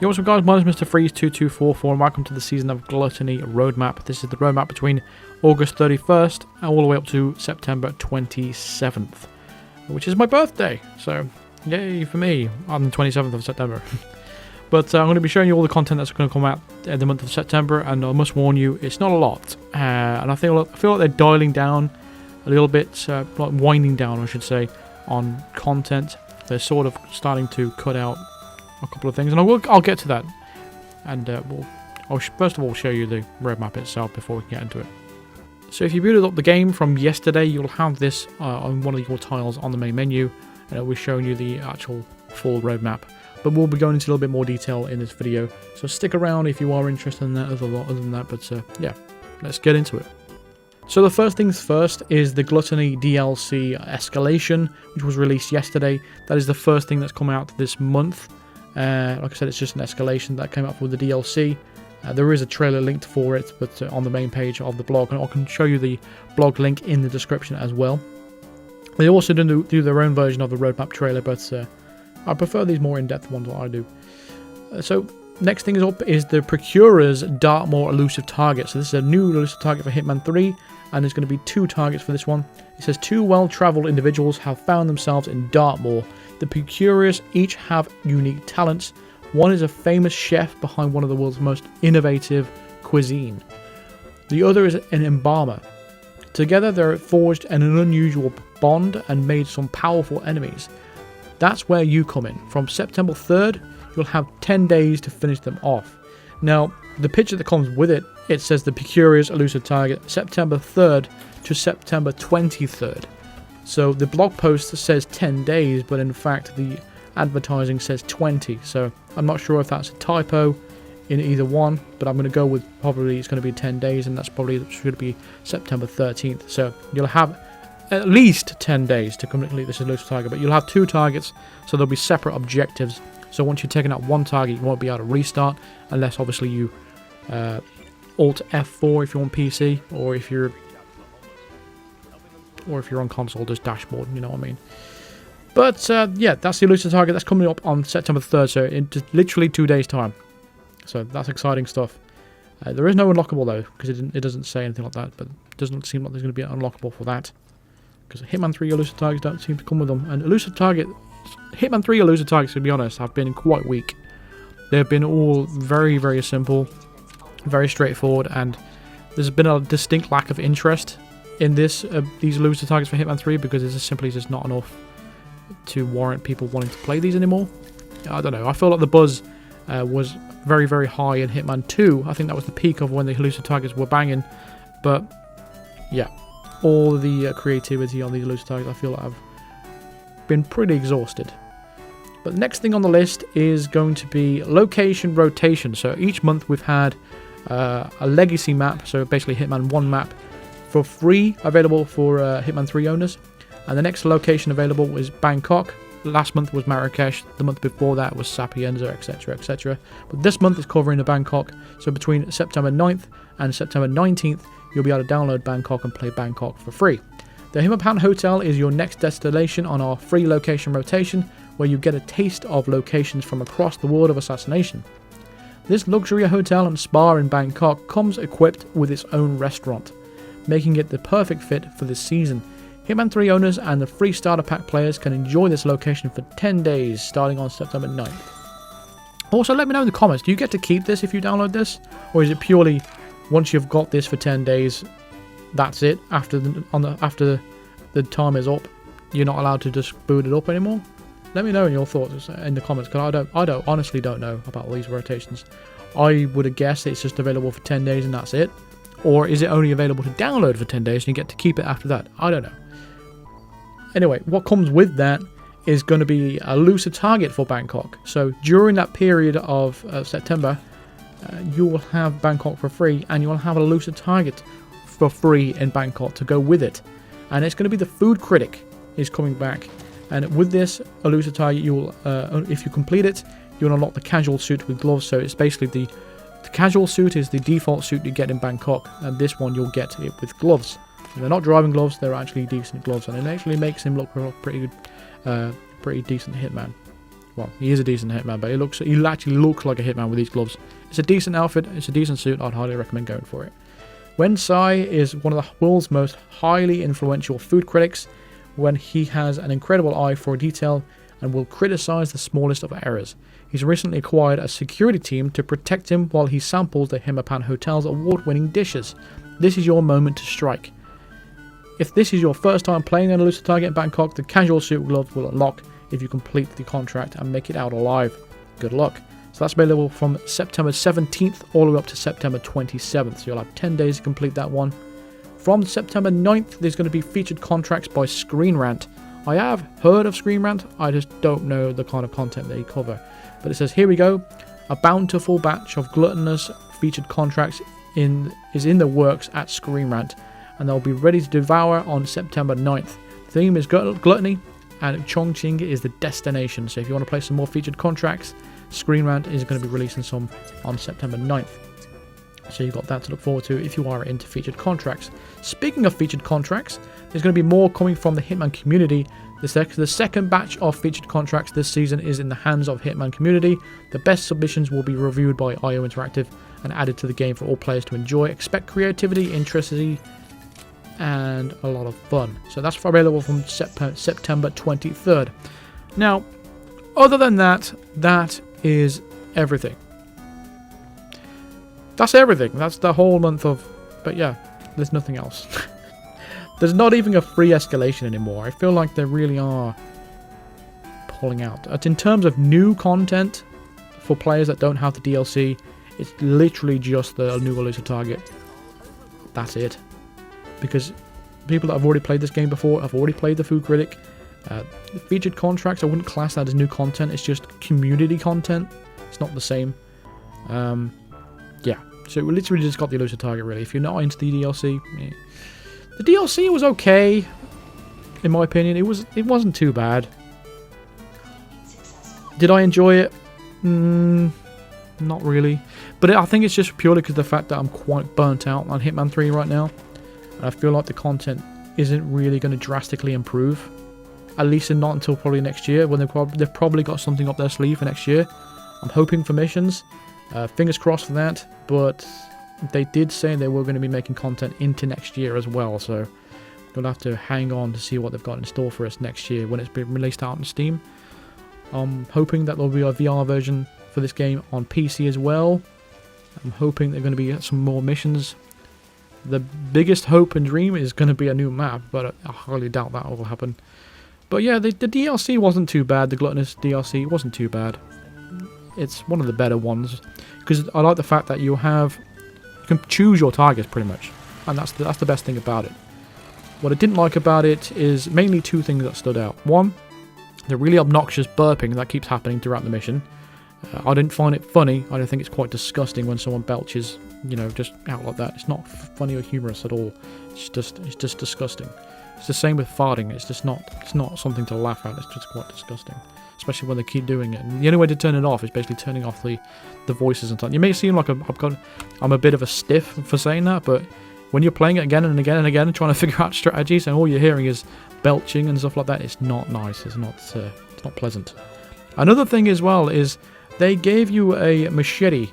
Yo, what's up guys, my name is Mr. Freeze2244 and welcome to the Season of Gluttony roadmap. This is the roadmap between August 31st and all the way up to September 27th, which is my birthday, so yay for me on the 27th of September. But I'm going to be showing you all the content that's going to come out in the month of September, and I must warn you, it's not a lot, and I feel like they're dialing down a little bit, like winding down I should say, on content. They're sort of starting to cut out a couple of things, and I'll get to that, and I'll first of all show you the roadmap itself before we can get into it. So if you booted up the game from yesterday, you'll have this on one of your tiles on the main menu, and it will be showing you the actual full roadmap. But we'll be going into a little bit more detail in this video, so stick around if you are interested in that. Other than that, but yeah, let's get into it. So the first things first is the Gluttony DLC Escalation, which was released yesterday. That is the first thing that's come out this month. Like I said, it's just an escalation that came up with the DLC. There is a trailer linked for it, but on the main page of the blog, and I can show you the blog link in the description as well. They also do their own version of the roadmap trailer, but I prefer these more in-depth ones. What I do. So next thing is up is the Procurer's Dartmoor Elusive Target. So this is a new elusive target for Hitman 3, and there's going to be 2 targets for this one. It says 2 well-travelled individuals have found themselves in Dartmoor. The Procurers each have unique talents. One is a famous chef behind one of the world's most innovative cuisine. The other is an embalmer. Together they forged an unusual bond and made some powerful enemies. That's where you come in. From September 3rd, you'll have 10 days to finish them off. Now, the picture that comes with it, it says the Procurer's Elusive Target, September 3rd to September 23rd. So the blog post says 10 days, but in fact the advertising says 20. So I'm not sure if that's a typo in either one, but I'm going to go with probably it's going to be 10 days, and that's probably should be September 13th. So you'll have at least 10 days to complete this elusive target, but you'll have 2 targets, so there'll be separate objectives. So once you've taken out one target, you won't be able to restart, unless obviously you Alt F4 if you're on PC, or if you're on console, just dashboard, you know what I mean. But yeah, that's the elusive target that's coming up on September 3rd, so in literally 2 days time. So that's exciting stuff. There is no unlockable though, because it doesn't say anything like that, but it doesn't seem like there's going to be an unlockable for that, because Hitman 3 elusive targets don't seem to come with them. And Hitman 3 elusive targets, to be honest, have been quite weak. They've been all very, very simple, very straightforward, and there's been a distinct lack of interest in these elusive targets for Hitman 3, because it's simply just not enough to warrant people wanting to play these anymore. I don't know, I feel like the buzz was very, very high in Hitman 2. I think that was the peak of when the elusive targets were banging, but yeah, all the creativity on these elusive targets I feel like I've been pretty exhausted. But the next thing on the list is going to be location rotation. So each month we've had a legacy map, so basically Hitman 1 map for free available for Hitman 3 owners, and the next location available is Bangkok. Last month was Marrakesh, the month before that was Sapienza, etc, etc. But this month is covering the Bangkok, so between September 9th and September 19th you'll be able to download Bangkok and play Bangkok for free. The Hitman Hotel is your next destination on our free location rotation, where you get a taste of locations from across the world of assassination. This luxury hotel and spa in Bangkok comes equipped with its own restaurant, making it the perfect fit for this season. Hitman 3 owners and the free starter pack players can enjoy this location for 10 days starting on September 9th. Also, let me know in the comments, do you get to keep this if you download this, or is it purely once you've got this for 10 days, that's it? After the time is up, you're not allowed to just boot it up anymore? Let me know in your thoughts in the comments, because I honestly don't know about all these rotations. I would have guessed it's just available for 10 days and that's it. Or is it only available to download for 10 days and you get to keep it after that? I don't know. Anyway, what comes with that is going to be a elusive target for Bangkok. So during that period of September, you will have Bangkok for free, and you will have a elusive target for free in Bangkok to go with it. And it's going to be the Food Critic is coming back. And with this elusive target, you will, if you complete it, you'll unlock the casual suit with gloves. So it's basically the casual suit is the default suit you get in Bangkok, and this one you'll get it with gloves. And they're not driving gloves; they're actually decent gloves, and it actually makes him look pretty good, pretty decent Hitman. well, he is a decent Hitman, but he actually looks like a Hitman with these gloves. It's a decent outfit, it's a decent suit, I'd highly recommend going for it. Wen Sai is one of the world's most highly influential food critics, when he has an incredible eye for detail and will criticize the smallest of errors. He's recently acquired a security team to protect him while he samples the Himapan Hotel's award-winning dishes. This is your moment to strike. If this is your first time playing an elusive target in Bangkok, the casual suit glove will unlock if you complete the contract and make it out alive. Good luck. So that's available from September 17th all the way up to September 27th. So you'll have 10 days to complete that one. From September 9th, there's going to be featured contracts by Screen Rant. I have heard of Screen Rant, I just don't know the kind of content they cover. But it says, here we go, a bountiful batch of gluttonous featured contracts is in the works at Screen Rant, and they'll be ready to devour on September 9th. The theme is Gluttony, and Chongqing is the destination. So if you want to play some more featured contracts, Screen Rant is going to be releasing some on September 9th. So you've got that to look forward to if you are into featured contracts. Speaking of featured contracts, there's going to be more coming from the Hitman community. The second batch of featured contracts this season is in the hands of Hitman community. The best submissions will be reviewed by IO Interactive and added to the game for all players to enjoy. Expect creativity, intricacy, and a lot of fun. So that's available from September 23rd. Now, other than that, that is everything. That's everything. That's the whole month of... But yeah, there's nothing else. There's not even a free escalation anymore. I feel like they really are pulling out. In terms of new content for players that don't have the DLC, it's literally just the new elusive target. That's it. Because people that have already played this game before have already played the Food Critic. The featured contracts, I wouldn't class that as new content. It's just community content. It's not the same. Yeah. So we literally just got the elusive target, really. If you're not into the DLC... Eh. The DLC was okay, in my opinion. It wasn't too bad. Did I enjoy it? Not really. But I think it's just purely because of the fact that I'm quite burnt out on Hitman 3 right now. And I feel like the content isn't really going to drastically improve. At least not until probably next year, when they've probably got something up their sleeve for next year. I'm hoping for missions. Fingers crossed for that. But... they did say they were going to be making content into next year as well, so we'll have to hang on to see what they've got in store for us next year when it's been released out on Steam. I'm hoping that there'll be a VR version for this game on PC as well. I'm hoping they're going to be some more missions. The biggest hope and dream is going to be a new map, but I highly doubt that will happen. But yeah, the DLC wasn't too bad. The Gluttonous DLC wasn't too bad. It's one of the better ones, because I like the fact that you can choose your targets pretty much, and that's the best thing about it. What I didn't like about it is mainly two things that stood out. One, the really obnoxious burping that keeps happening throughout the mission. I didn't find it funny. I don't think it's quite disgusting when someone belches, just out like that. It's not funny or humorous at all. It's just disgusting. It's the same with farting. It's not something to laugh at. It's just quite disgusting, especially when they keep doing it. And the only way to turn it off is basically turning off the voices and stuff. You may seem like I'm a bit of a stiff for saying that, but when you're playing it again and again and again and trying to figure out strategies and all you're hearing is belching and stuff like that, it's not nice. It's not pleasant. Another thing as well is they gave you a machete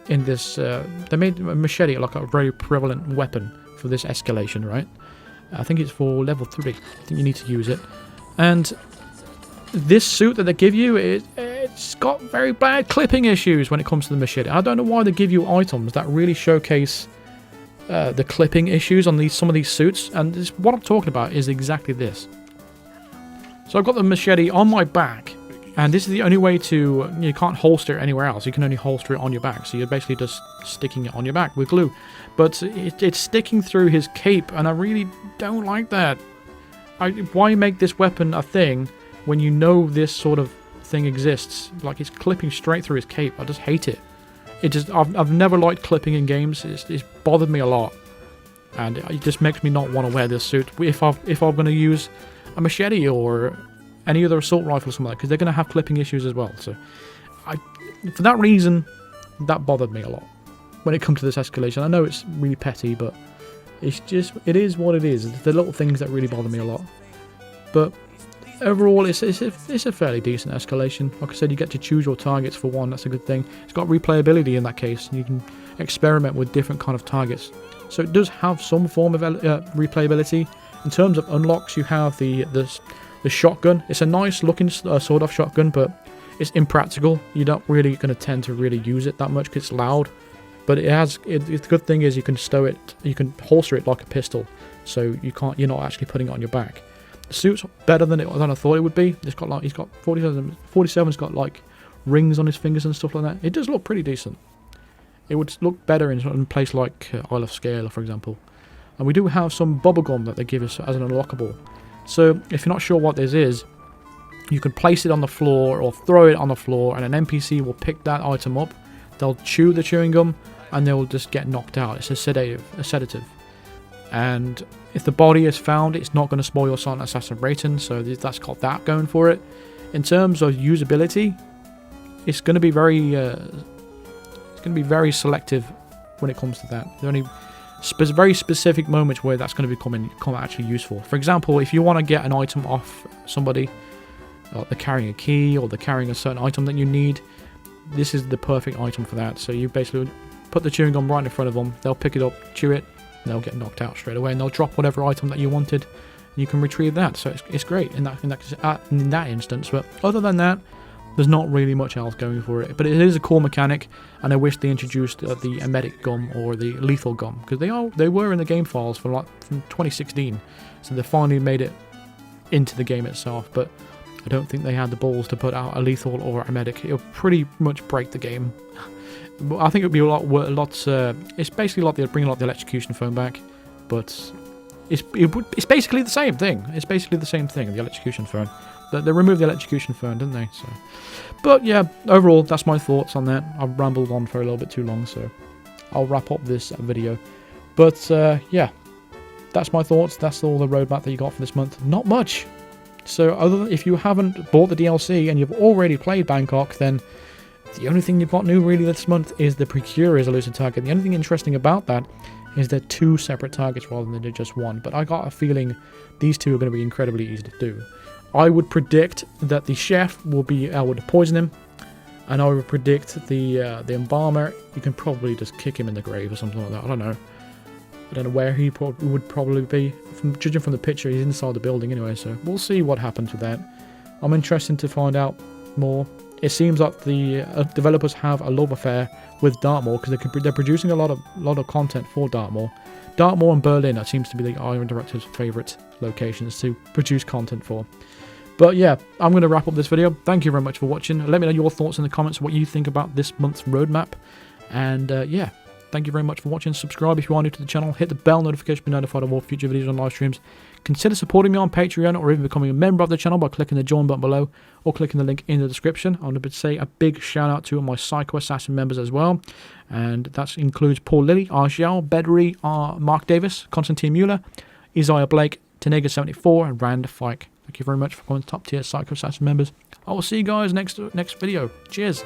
in this. They made a machete like a very prevalent weapon for this escalation, right? I think it's for level 3. I think you need to use it. And this suit that they give you, it's got very bad clipping issues when it comes to the machete. I don't know why they give you items that really showcase the clipping issues on some of these suits. And what I'm talking about is exactly this. So I've got the machete on my back, and this is the only way to... You can't holster it anywhere else. You can only holster it on your back. So you're basically just sticking it on your back with glue. But it's sticking through his cape, and I really don't like that. Why make this weapon a thing when you know this sort of thing exists? Like, it's clipping straight through his cape. I just hate it. I've never liked clipping in games. It's bothered me a lot, and it just makes me not want to wear this suit if I'm going to use a machete or any other assault rifle or something like that, because they're going to have clipping issues as well. So, for that reason, that bothered me a lot when it comes to this escalation. I know it's really petty, but it is what it is. It's the little things that really bother me a lot. But overall, it's a fairly decent escalation. Like I said, you get to choose your targets for one. That's a good thing. It's got replayability in that case. You can experiment with different kind of targets. So it does have some form of replayability. In terms of unlocks, you have the shotgun. It's a nice looking sawed-off shotgun, but it's impractical. You're not really going to tend to really use it that much because it's loud. But the good thing is you can stow it. You can holster it like a pistol, so you're not actually putting it on your back. The suit's better than I thought it would be. He's got 47's got like rings on his fingers and stuff like that. It does look pretty decent. It would look better in a place like Isle of Scale, for example. And we do have some bubblegum that they give us as an unlockable. So if you're not sure what this is, you can place it on the floor or throw it on the floor, and an NPC will pick that item up. They'll chew the chewing gum, and they will just get knocked out. It's a sedative. And if the body is found, it's not going to spoil your silent assassin rating, so that's got that going for it. In terms of usability, it's going to be very selective when it comes to that. There are only very specific moments where that's going to become actually useful. For example, if you want to get an item off somebody, they're carrying a key or they're carrying a certain item that you need, this is the perfect item for that. So you basically put the chewing gum right in front of them, they'll pick it up, chew it, and they'll get knocked out straight away, and they'll drop whatever item that you wanted, and you can retrieve that. So it's great in that instance. But other than that, there's not really much else going for it. But it is a cool mechanic, and I wish they introduced the emetic gum or the lethal gum, because they were in the game files from 2016, so they finally made it into the game itself. But I don't think they had the balls to put out a lethal or emetic. It'll pretty much break the game. I think it would be a lot. It's basically like they're bringing the electrocution phone back, but it's basically the same thing. It's basically the same thing. The electrocution phone. They removed the electrocution phone, didn't they? So, but yeah, overall, that's my thoughts on that. I've rambled on for a little bit too long, so I'll wrap up this video. But yeah, that's my thoughts. That's all the roadmap that you got for this month. Not much. So if you haven't bought the DLC and you've already played Bangkok, then the only thing you've got new really this month is the Procure Resolution target. The only thing interesting about that is they're two separate targets rather than just one. But I got a feeling these two are going to be incredibly easy to do. I would predict that the chef will be able to poison him, and I would predict the embalmer, you can probably just kick him in the grave or something like that. I don't know where he would probably be. Judging from the picture, he's inside the building anyway, so we'll see what happens with that. I'm interested to find out more. It seems like the developers have a love affair with Dartmoor, because they're producing a lot of content for Dartmoor. Dartmoor and Berlin, that seems to be the Iron Director's favourite locations to produce content for. But yeah, I'm going to wrap up this video. Thank you very much for watching. Let me know your thoughts in the comments, what you think about this month's roadmap. And yeah, thank you very much for watching. Subscribe if you are new to the channel. Hit the bell notification to be notified of all future videos and live streams. Consider supporting me on Patreon, or even becoming a member of the channel by clicking the join button below, or clicking the link in the description. I want to say a big shout out to my Psycho Assassin members as well. And that includes Paul Lilly, Arshel, Bedry, Mark Davis, Constantine Mueller, Isaiah Blake, Tenega74, and Rand Fike. Thank you very much for becoming top tier Psycho Assassin members. I will see you guys next video. Cheers.